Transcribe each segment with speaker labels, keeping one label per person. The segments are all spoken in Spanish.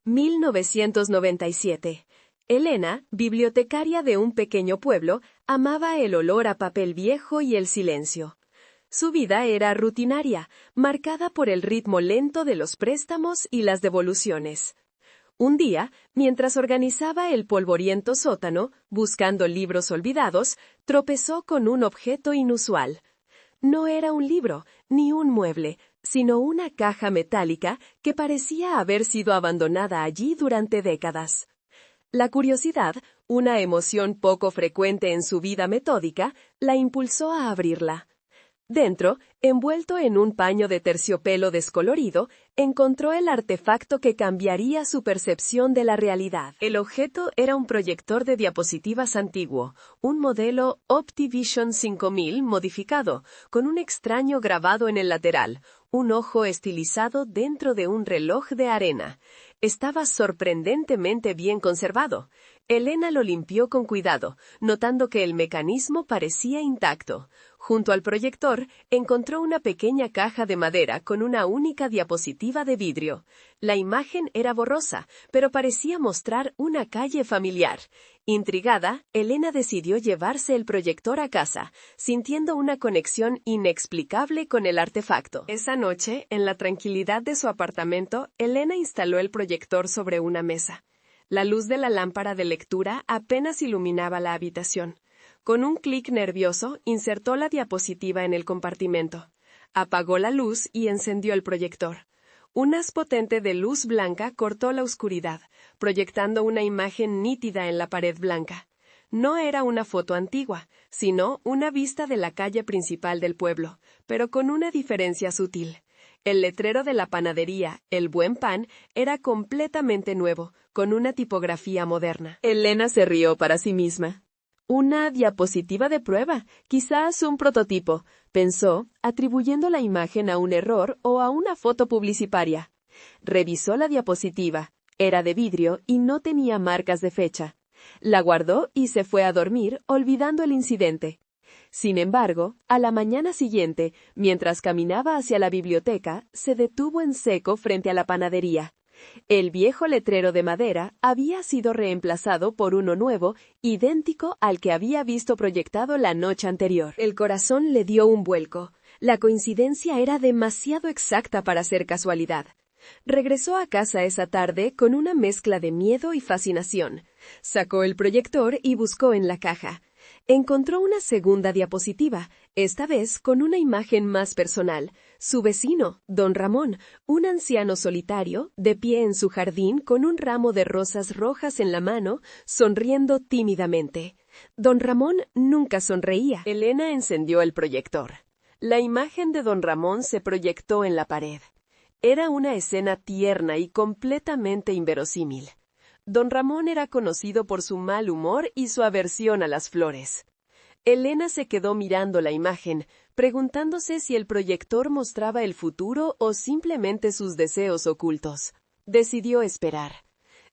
Speaker 1: 1997. Elena, bibliotecaria de un pequeño pueblo, amaba el olor a papel viejo y el silencio. Su vida era rutinaria, marcada por el ritmo lento de los préstamos y las devoluciones. Un día, mientras organizaba el polvoriento sótano, buscando libros olvidados, tropezó con un objeto inusual. No era un libro, ni un mueble, sino una caja metálica que parecía haber sido abandonada allí durante décadas. La curiosidad, una emoción poco frecuente en su vida metódica, la impulsó a abrirla. Dentro, envuelto en un paño de terciopelo descolorido, encontró el artefacto que cambiaría su percepción de la realidad. El objeto era un proyector de diapositivas antiguo, un modelo Optivision 5000 modificado, con un extraño grabado en el lateral, un ojo estilizado dentro de un reloj de arena. Estaba sorprendentemente bien conservado. Elena lo limpió con cuidado, notando que el mecanismo parecía intacto. Junto al proyector, encontró una pequeña caja de madera con una única diapositiva de vidrio. La imagen era borrosa, pero parecía mostrar una calle familiar. Intrigada, Elena decidió llevarse el proyector a casa, sintiendo una conexión inexplicable con el artefacto. Esa noche, en la tranquilidad de su apartamento, Elena instaló el proyector sobre una mesa. La luz de la lámpara de lectura apenas iluminaba la habitación. Con un clic nervioso, insertó la diapositiva en el compartimento. Apagó la luz y encendió el proyector. Un haz potente de luz blanca cortó la oscuridad, proyectando una imagen nítida en la pared blanca. No era una foto antigua, sino una vista de la calle principal del pueblo, pero con una diferencia sutil. El letrero de la panadería, El Buen Pan, era completamente nuevo, con una tipografía moderna. Elena se rió para sí misma. Una diapositiva de prueba, quizás un prototipo, pensó, atribuyendo la imagen a un error o a una foto publicitaria. Revisó la diapositiva. Era de vidrio y no tenía marcas de fecha. La guardó y se fue a dormir, olvidando el incidente. Sin embargo, a la mañana siguiente, mientras caminaba hacia la biblioteca, se detuvo en seco frente a la panadería. El viejo letrero de madera había sido reemplazado por uno nuevo, idéntico al que había visto proyectado la noche anterior. El corazón le dio un vuelco. La coincidencia era demasiado exacta para ser casualidad. Regresó a casa esa tarde con una mezcla de miedo y fascinación. Sacó el proyector y buscó en la caja. Encontró una segunda diapositiva, esta vez con una imagen más personal. Su vecino, don Ramón, un anciano solitario, de pie en su jardín con un ramo de rosas rojas en la mano, sonriendo tímidamente. Don Ramón nunca sonreía. Elena encendió el proyector. La imagen de don Ramón se proyectó en la pared. Era una escena tierna y completamente inverosímil. Don Ramón era conocido por su mal humor y su aversión a las flores. Elena se quedó mirando la imagen, preguntándose si el proyector mostraba el futuro o simplemente sus deseos ocultos. Decidió esperar.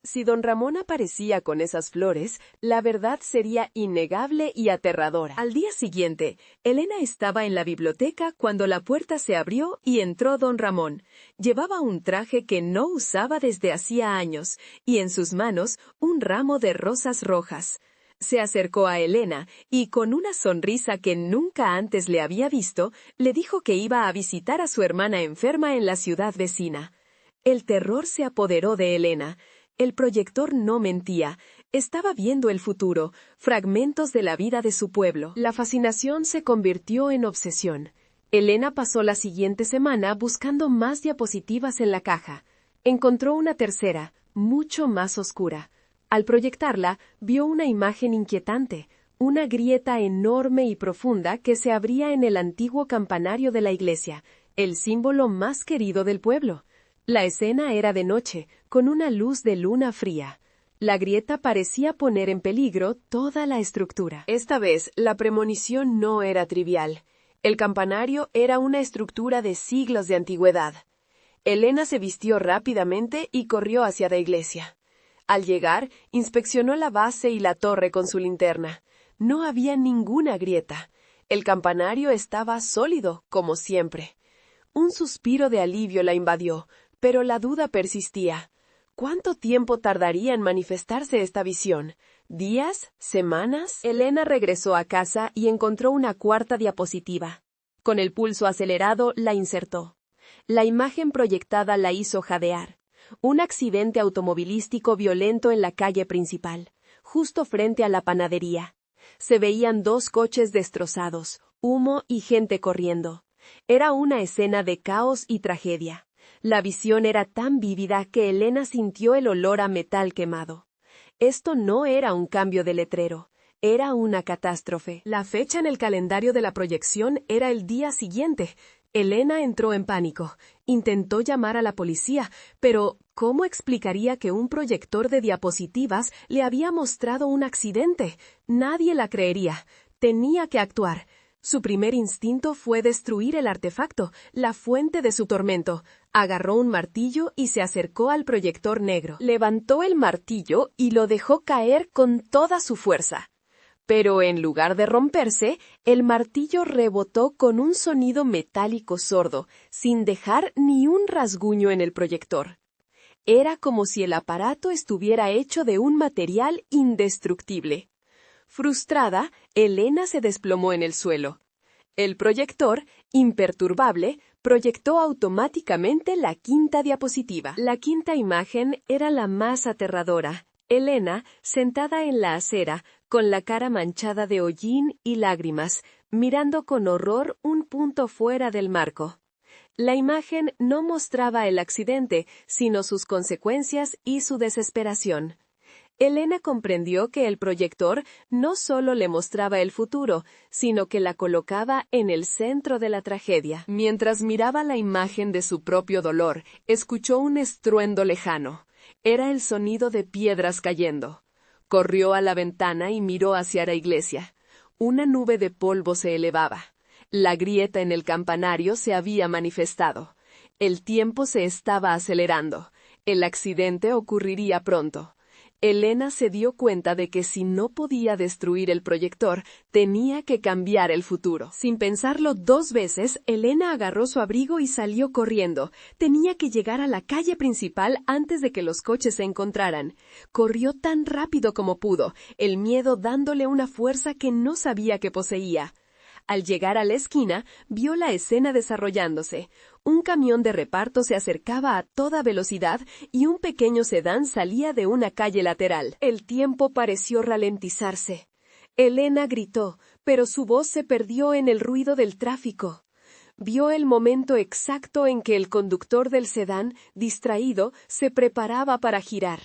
Speaker 1: Si don Ramón aparecía con esas flores, la verdad sería innegable y aterradora. Al día siguiente, Elena estaba en la biblioteca cuando la puerta se abrió y entró don Ramón. Llevaba un traje que no usaba desde hacía años, y en sus manos un ramo de rosas rojas. Se acercó a Elena y, con una sonrisa que nunca antes le había visto, le dijo que iba a visitar a su hermana enferma en la ciudad vecina. El terror se apoderó de Elena. El proyector no mentía. Estaba viendo el futuro, fragmentos de la vida de su pueblo. La fascinación se convirtió en obsesión. Elena pasó la siguiente semana buscando más diapositivas en la caja. Encontró una tercera, mucho más oscura. Al proyectarla, vio una imagen inquietante, una grieta enorme y profunda que se abría en el antiguo campanario de la iglesia, el símbolo más querido del pueblo. La escena era de noche, con una luz de luna fría. La grieta parecía poner en peligro toda la estructura. Esta vez, la premonición no era trivial. El campanario era una estructura de siglos de antigüedad. Elena se vistió rápidamente y corrió hacia la iglesia. Al llegar, inspeccionó la base y la torre con su linterna. No había ninguna grieta. El campanario estaba sólido, como siempre. Un suspiro de alivio la invadió, pero la duda persistía. ¿Cuánto tiempo tardaría en manifestarse esta visión? ¿Días? ¿Semanas? Elena regresó a casa y encontró una cuarta diapositiva. Con el pulso acelerado, la insertó. La imagen proyectada la hizo jadear. Un accidente automovilístico violento en la calle principal, justo frente a la panadería. Se veían 2 coches destrozados, humo y gente corriendo. Era una escena de caos y tragedia. La visión era tan vívida que Elena sintió el olor a metal quemado. Esto no era un cambio de letrero, era una catástrofe. La fecha en el calendario de la proyección era el día siguiente. Elena entró en pánico. Intentó llamar a la policía, pero ¿cómo explicaría que un proyector de diapositivas le había mostrado un accidente? Nadie la creería. Tenía que actuar. Su primer instinto fue destruir el artefacto, la fuente de su tormento. Agarró un martillo y se acercó al proyector negro. Levantó el martillo y lo dejó caer con toda su fuerza. Pero en lugar de romperse, el martillo rebotó con un sonido metálico sordo, sin dejar ni un rasguño en el proyector. Era como si el aparato estuviera hecho de un material indestructible. Frustrada, Elena se desplomó en el suelo. El proyector, imperturbable, proyectó automáticamente la quinta diapositiva. La quinta imagen era la más aterradora. Elena, sentada en la acera, con la cara manchada de hollín y lágrimas, mirando con horror un punto fuera del marco. La imagen no mostraba el accidente, sino sus consecuencias y su desesperación. Elena comprendió que el proyector no solo le mostraba el futuro, sino que la colocaba en el centro de la tragedia. Mientras miraba la imagen de su propio dolor, escuchó un estruendo lejano. Era el sonido de piedras cayendo. Corrió a la ventana y miró hacia la iglesia. Una nube de polvo se elevaba. La grieta en el campanario se había manifestado. El tiempo se estaba acelerando. El accidente ocurriría pronto. Elena se dio cuenta de que si no podía destruir el proyector, tenía que cambiar el futuro. Sin pensarlo 2 veces, Elena agarró su abrigo y salió corriendo. Tenía que llegar a la calle principal antes de que los coches se encontraran. Corrió tan rápido como pudo, el miedo dándole una fuerza que no sabía que poseía. Al llegar a la esquina, vio la escena desarrollándose. Un camión de reparto se acercaba a toda velocidad y un pequeño sedán salía de una calle lateral. El tiempo pareció ralentizarse. Elena gritó, pero su voz se perdió en el ruido del tráfico. Vio el momento exacto en que el conductor del sedán, distraído, se preparaba para girar.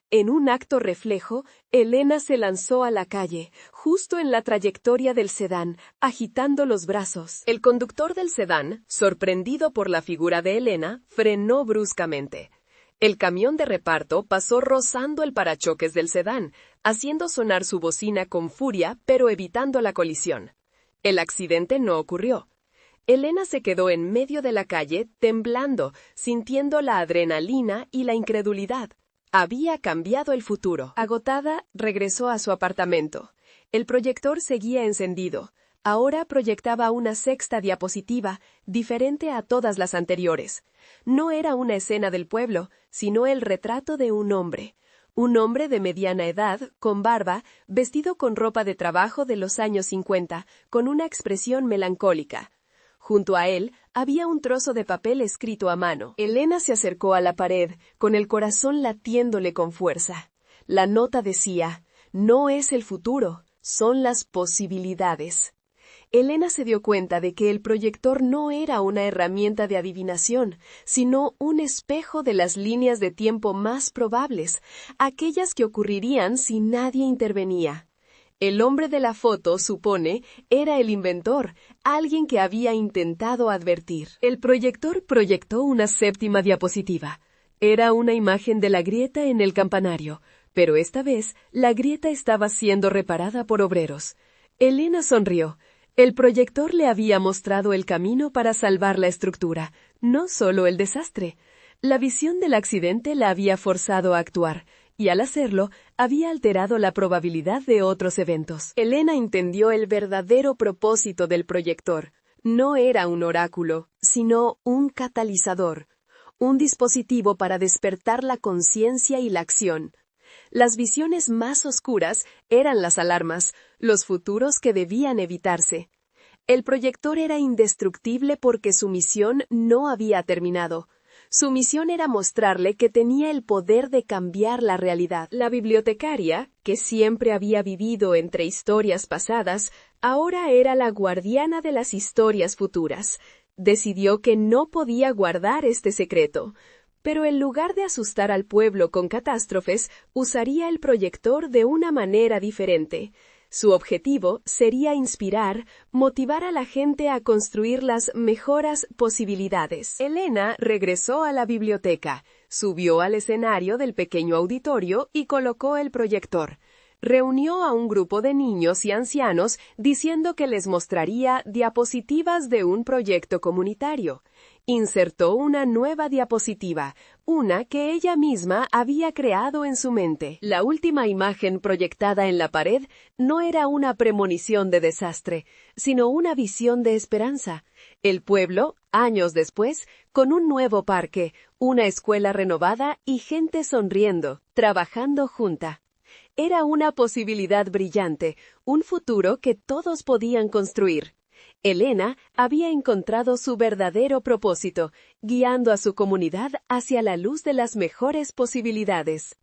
Speaker 1: En un acto reflejo, Elena se lanzó a la calle, justo en la trayectoria del sedán, agitando los brazos. El conductor del sedán, sorprendido por la figura de Elena, frenó bruscamente. El camión de reparto pasó rozando el parachoques del sedán, haciendo sonar su bocina con furia, pero evitando la colisión. El accidente no ocurrió. Elena se quedó en medio de la calle, temblando, sintiendo la adrenalina y la incredulidad. Había cambiado el futuro. Agotada, regresó a su apartamento. El proyector seguía encendido. Ahora proyectaba una 6ª diapositiva, diferente a todas las anteriores. No era una escena del pueblo, sino el retrato de un hombre. Un hombre de mediana edad, con barba, vestido con ropa de trabajo de los años 50, con una expresión melancólica. Junto a él había un trozo de papel escrito a mano. Elena se acercó a la pared, con el corazón latiéndole con fuerza. La nota decía, «No es el futuro, son las posibilidades». Elena se dio cuenta de que el proyector no era una herramienta de adivinación, sino un espejo de las líneas de tiempo más probables, aquellas que ocurrirían si nadie intervenía. El hombre de la foto, supone, era el inventor, alguien que había intentado advertir. El proyector proyectó una 7ª diapositiva. Era una imagen de la grieta en el campanario, pero esta vez la grieta estaba siendo reparada por obreros. Elena sonrió. El proyector le había mostrado el camino para salvar la estructura, no solo el desastre. La visión del accidente la había forzado a actuar, y al hacerlo, había alterado la probabilidad de otros eventos. Elena entendió el verdadero propósito del proyector. No era un oráculo, sino un catalizador. un dispositivo para despertar la conciencia y la acción. Las visiones más oscuras eran las alarmas, los futuros que debían evitarse. El proyector era indestructible porque su misión no había terminado. Su misión era mostrarle que tenía el poder de cambiar la realidad. La bibliotecaria, que siempre había vivido entre historias pasadas, ahora era la guardiana de las historias futuras. Decidió que no podía guardar este secreto. Pero en lugar de asustar al pueblo con catástrofes, usaría el proyector de una manera diferente. Su objetivo sería inspirar, motivar a la gente a construir las mejoras posibilidades. Elena regresó a la biblioteca, subió al escenario del pequeño auditorio y colocó el proyector. Reunió a un grupo de niños y ancianos diciendo que les mostraría diapositivas de un proyecto comunitario. Insertó una nueva diapositiva, una que ella misma había creado en su mente. La última imagen proyectada en la pared no era una premonición de desastre, sino una visión de esperanza. El pueblo, años después, con un nuevo parque, una escuela renovada y gente sonriendo, trabajando junta. Era una posibilidad brillante, un futuro que todos podían construir. Elena había encontrado su verdadero propósito, guiando a su comunidad hacia la luz de las mejores posibilidades.